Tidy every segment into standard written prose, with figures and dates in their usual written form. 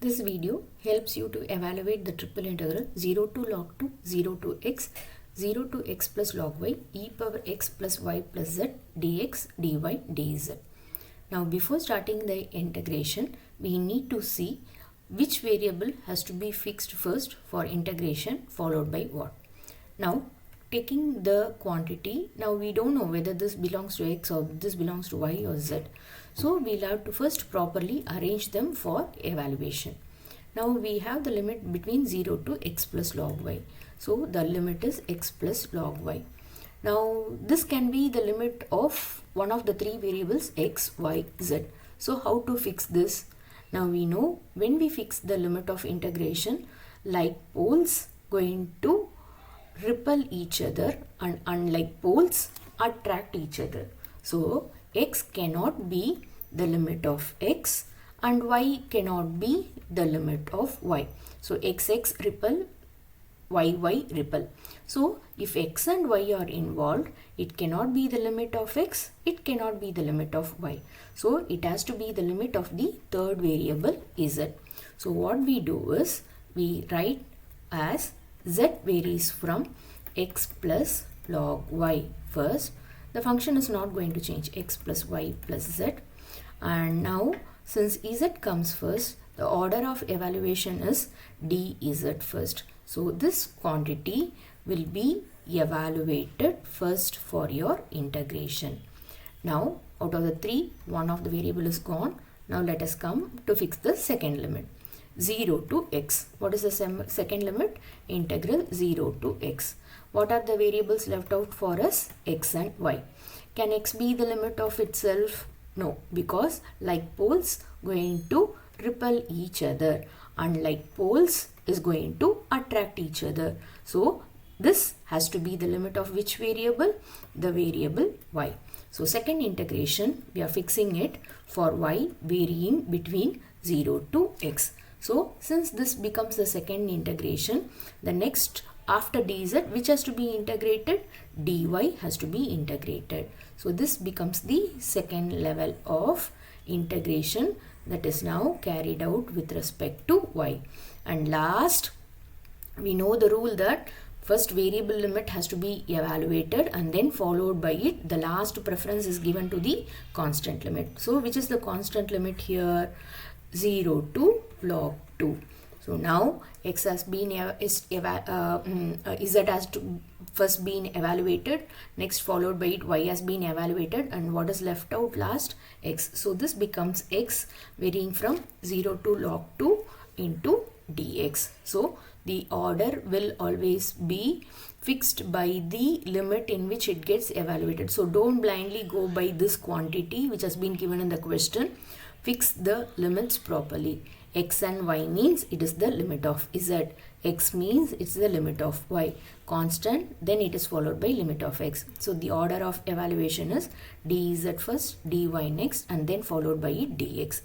This video helps you to evaluate the triple integral 0 to log 2, 0 to x, 0 to x plus log y, e power x plus y plus z, dx, dy, dz. Now before starting the integration, we need to see which variable has to be fixed first for integration followed by what. Now taking the quantity, now we don't know whether this belongs to x or this belongs to y or z. So we'll have to first properly arrange them for evaluation. Now we have the limit between 0 to x plus log y. So the limit is x plus log y. Now this can be the limit of one of the three variables x, y, z. So how to fix this? Now we know when we fix the limit of integration, like poles going to repel each other and unlike poles attract each other. So x cannot be the limit of x and y cannot be the limit of y. So x repel, y repel. So if x and y are involved, it cannot be the limit of x, it cannot be the limit of y. So it has to be the limit of the third variable z. So what we do is we write as z varies from x plus log y first. The function is not going to change, x plus y plus z. And now since z comes first, the order of evaluation is dz first. So this quantity will be evaluated first for your integration. Now out of the three, one of the variable is gone. Now let us come to fix the second limit. 0 to x. What is the second limit? Integral 0 to x. What are the variables left out for us? X and y. Can x be the limit of itself? No, because like poles going to repel each other, unlike poles is going to attract each other. So this has to be the limit of which variable? The variable y. So second integration, we are fixing it for y varying between 0 to x. So since this becomes the second integration, the next after dz, which has to be integrated? Dy has to be integrated. So this becomes the second level of integration that is now carried out with respect to y. And last, we know the rule that first variable limit has to be evaluated and then followed by it. The last preference is given to the constant limit. So which is the constant limit here? 0 to log 2. So now x has been z has to first been evaluated, next followed by it y has been evaluated, and what is left out last? X. So this becomes x varying from 0 to log 2 into dx. So the order will always be fixed by the limit in which it gets evaluated. So don't blindly go by this quantity which has been given in the question. Fix the limits properly. X and y means it is the limit of z. X means it's the limit of y. Constant, then it is followed by limit of x. So the order of evaluation is dz first, dy next, and then followed by it dx.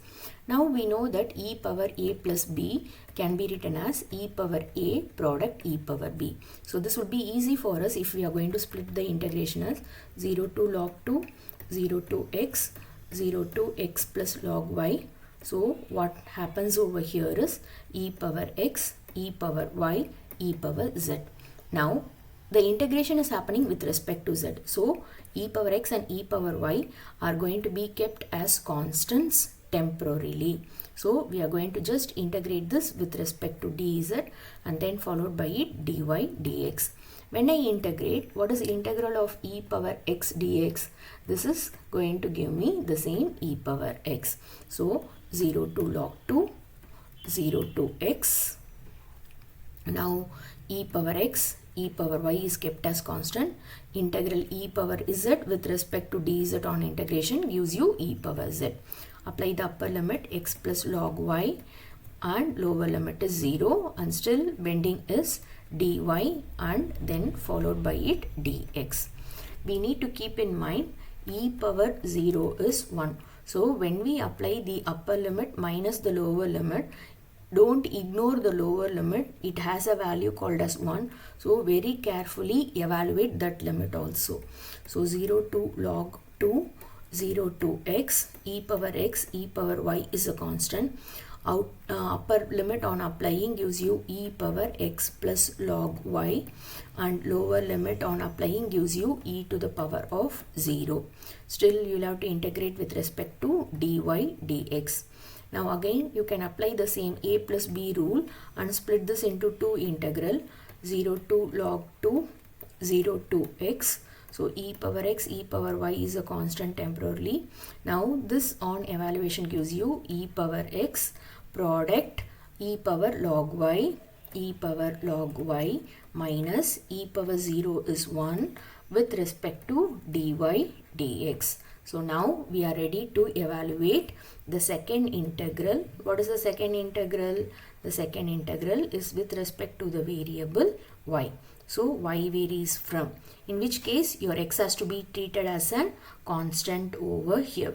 Now we know that e power a plus b can be written as e power a product e power b. So this would be easy for us if we are going to split the integration as 0 to log 2, 0 to x, 0 to x plus log y. So what happens over here is e power x, e power y, e power z. Now the integration is happening with respect to z. So e power x and e power y are going to be kept as constants temporarily. So we are going to just integrate this with respect to dz and then followed by it dy dx. When I integrate, what is the integral of e power x dx? This is going to give me the same e power x. So 0 to log 2, 0 to x. Now e power x, e power y is kept as constant. Integral e power z with respect to dz on integration gives you e power z. Apply the upper limit x plus log y and lower limit is 0 and still bending is dy and then followed by it dx. We need to keep in mind e power 0 is 1. So when we apply the upper limit minus the lower limit, don't ignore the lower limit. It has a value called as 1. So very carefully evaluate that limit also. So 0 to log 2, 0 to x, e power y is a constant. upper limit on applying gives you e power x plus log y, and lower limit on applying gives you e to the power of 0. Still you will have to integrate with respect to dy dx. Now again you can apply the same a plus b rule and split this into two integral, 0 to log 2, 0 to x. So e power x, e power y is a constant temporarily. Now this on evaluation gives you e power x product e power log y, e power log y minus e power 0 is 1 with respect to dy dx. So now we are ready to evaluate the second integral. What is the second integral? The second integral is with respect to the variable y. So y varies from, in which case your x has to be treated as a constant over here.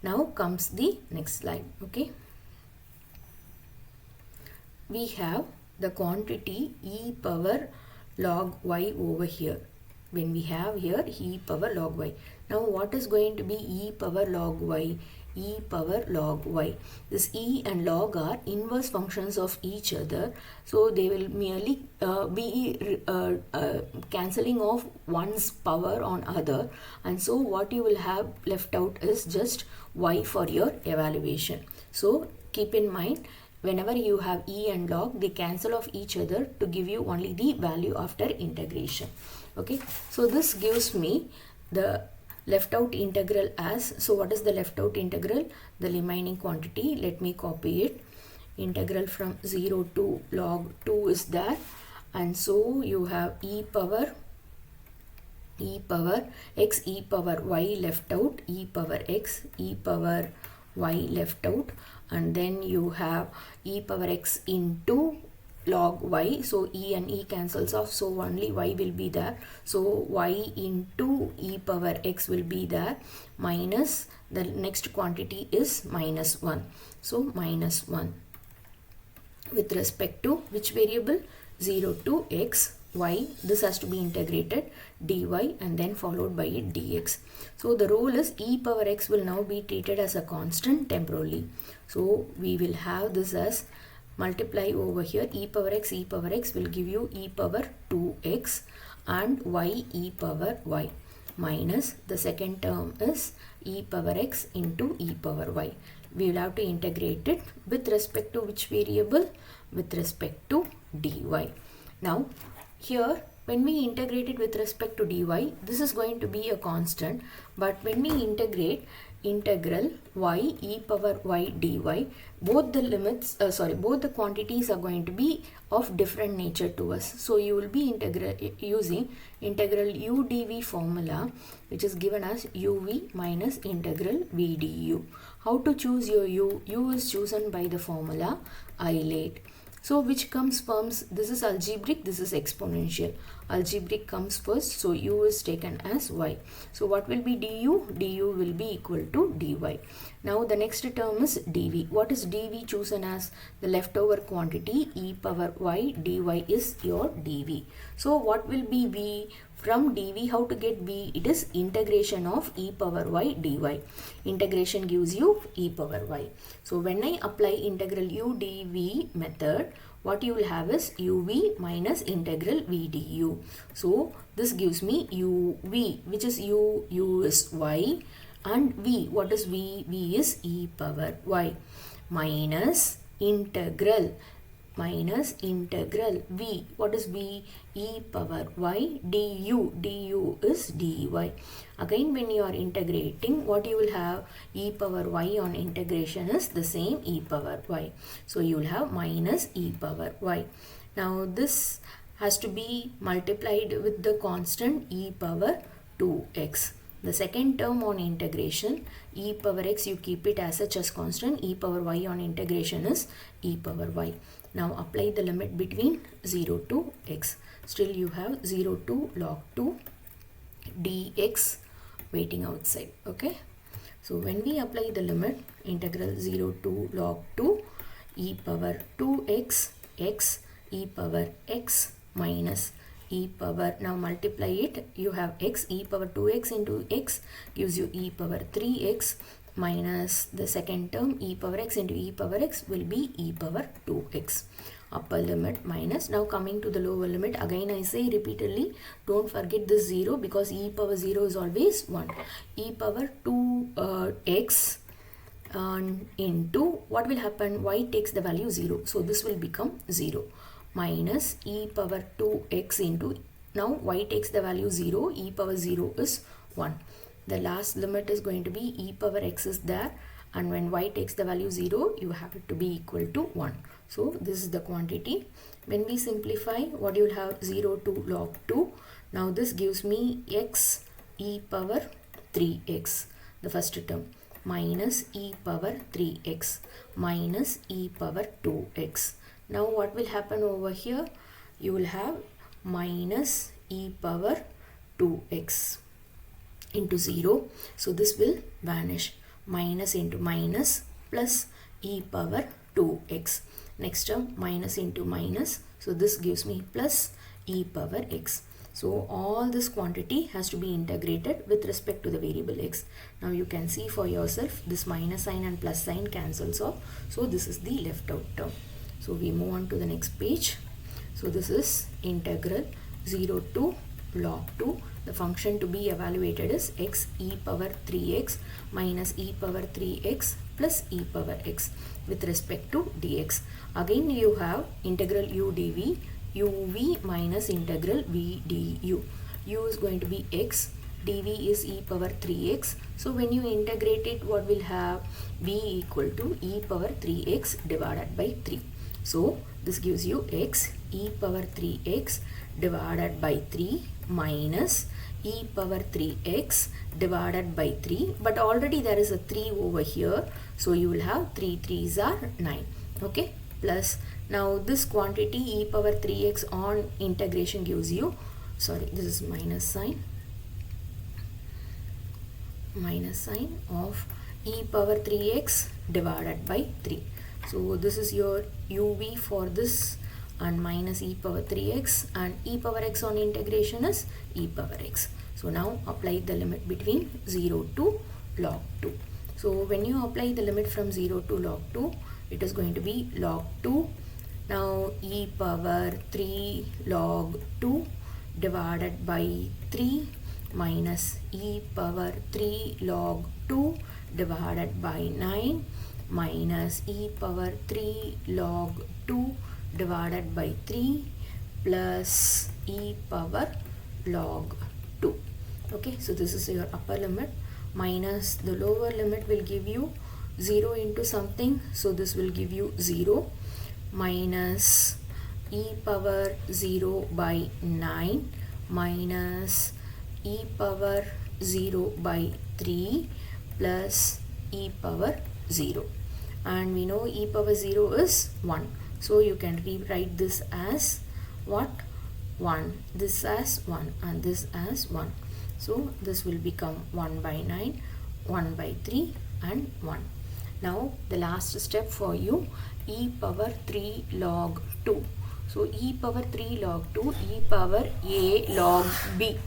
Now comes the next slide. Okay. We have the quantity e power log y over here. When we have here e power log y. Now what is going to be e power log y? E power log y. This e and log are inverse functions of each other. So they will merely be cancelling off one's power on other. And so what you will have left out is just y for your evaluation. So keep in mind, whenever you have e and log, they cancel off each other to give you only the value after integration. Okay, so this gives me the left out integral as, so what is the left out integral? The remaining quantity, let me copy it. Integral from 0 to log 2 is there, and so you have e power x, e power y left out, e power x, e power y left out, and then you have e power x into log y. So e and e cancels off, so only y will be there. So y into e power x will be there, minus the next quantity is minus 1. So minus 1 with respect to which variable? 0 to x, y. This has to be integrated dy and then followed by it dx. So the rule is e power x will now be treated as a constant temporarily. So we will have this as multiply over here, e power x will give you e power 2x and y e power y, minus the second term is e power x into e power y. We will have to integrate it with respect to which variable? With respect to dy. Now here when we integrate it with respect to dy, this is going to be a constant, but when we integrate integral y e power y dy, both the limits both the quantities are going to be of different nature to us. So you will be using integral u dv formula, which is given as uv minus integral v du. How to choose your u? U is chosen by the formula ILATE. So which comes first? This is algebraic, this is exponential. Algebraic comes first, so u is taken as y. So what will be du? Du will be equal to dy. Now the next term is dv. What is dv chosen as? The leftover quantity e power y dy is your dv. So what will be v? From dv, how to get v? It is integration of e power y dy. Integration gives you e power y. So when I apply integral u dv method, what you will have is uv minus integral v du. So this gives me uv, which is u is y, and v, what is v? V is e power y, minus integral v, what is v? E power y du, du is dy. Again when you are integrating, what you will have? E power y on integration is the same e power y. So you will have minus e power y. Now this has to be multiplied with the constant e power 2x. The second term on integration, e power x, you keep it as such as constant, e power y on integration is e power y. Now apply the limit between 0 to x. Still you have 0 to log 2 dx waiting outside. Okay. So when we apply the limit, integral 0 to log 2 e power 2x x e power x minus e power, now multiply it, you have x, e power 2x into x gives you e power 3x minus the second term e power x into e power x will be e power 2x. Upper limit minus, now coming to the lower limit, again I say repeatedly, don't forget this 0 because e power 0 is always 1. E power 2x into, what will happen, y takes the value 0, so this will become 0, minus e power 2x into, now y takes the value 0, e power 0 is 1. The last limit is going to be e power x is there, and when y takes the value 0, you have it to be equal to 1. So this is the quantity. When we simplify, what you will have, 0 to log 2. Now this gives me x e power 3x, the first term, minus e power 3x minus e power 2x. Now what will happen over here? You will have minus e power 2x into 0. So this will vanish. Minus into minus plus e power 2x. Next term, minus into minus. So this gives me plus e power x. So all this quantity has to be integrated with respect to the variable x. Now you can see for yourself, this minus sign and plus sign cancels off. So this is the left out term. So we move on to the next page. So this is integral 0 to log 2. The function to be evaluated is x e power 3x minus e power 3x plus e power x with respect to dx. Again you have integral u dv, uv minus integral v du. U is going to be x, dv is e power 3x. So when you integrate it, what will have, v equal to e power 3x divided by 3. So this gives you x e power 3x divided by 3 minus e power 3x divided by 3, but already there is a 3 over here, so you will have 3 3s are 9, okay, plus now this quantity e power 3x on integration gives you, sorry, this is minus sign of e power 3x divided by 3. So this is your uv for this, and minus e power 3x, and e power x on integration is e power x. So now apply the limit between 0 to log 2. So when you apply the limit from 0 to log 2, it is going to be log 2. Now e power 3 log 2 divided by 3 minus e power 3 log 2 divided by 9 minus e power 3 log 2 divided by 3 plus e power log 2. Okay, so this is your upper limit, minus the lower limit will give you 0 into something, so this will give you 0, minus e power 0 by 9 minus e power 0 by 3 plus e power 0, and we know e power 0 is 1. So you can rewrite this as what? 1, this as 1, and this as 1. So this will become 1 by 9, 1 by 3 and 1. Now the last step for you, e power 3 log 2. So e power 3 log 2, e power a log b.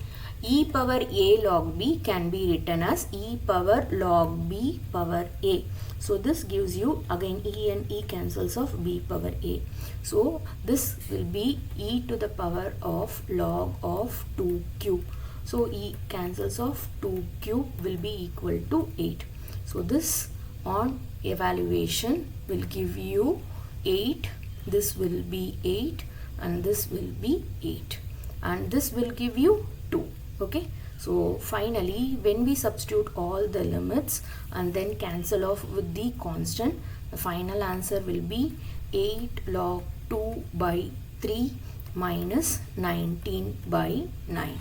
E power a log b can be written as e power log b power a. So this gives you, again e and e cancels off, b power a. So this will be e to the power of log of 2 cube. So e cancels off, 2 cube will be equal to 8. So this on evaluation will give you 8. This will be 8 and this will be 8. And this will give you 2. Okay. So finally, when we substitute all the limits and then cancel off with the constant, the final answer will be 8 log 2 by 3 minus 19 by 9.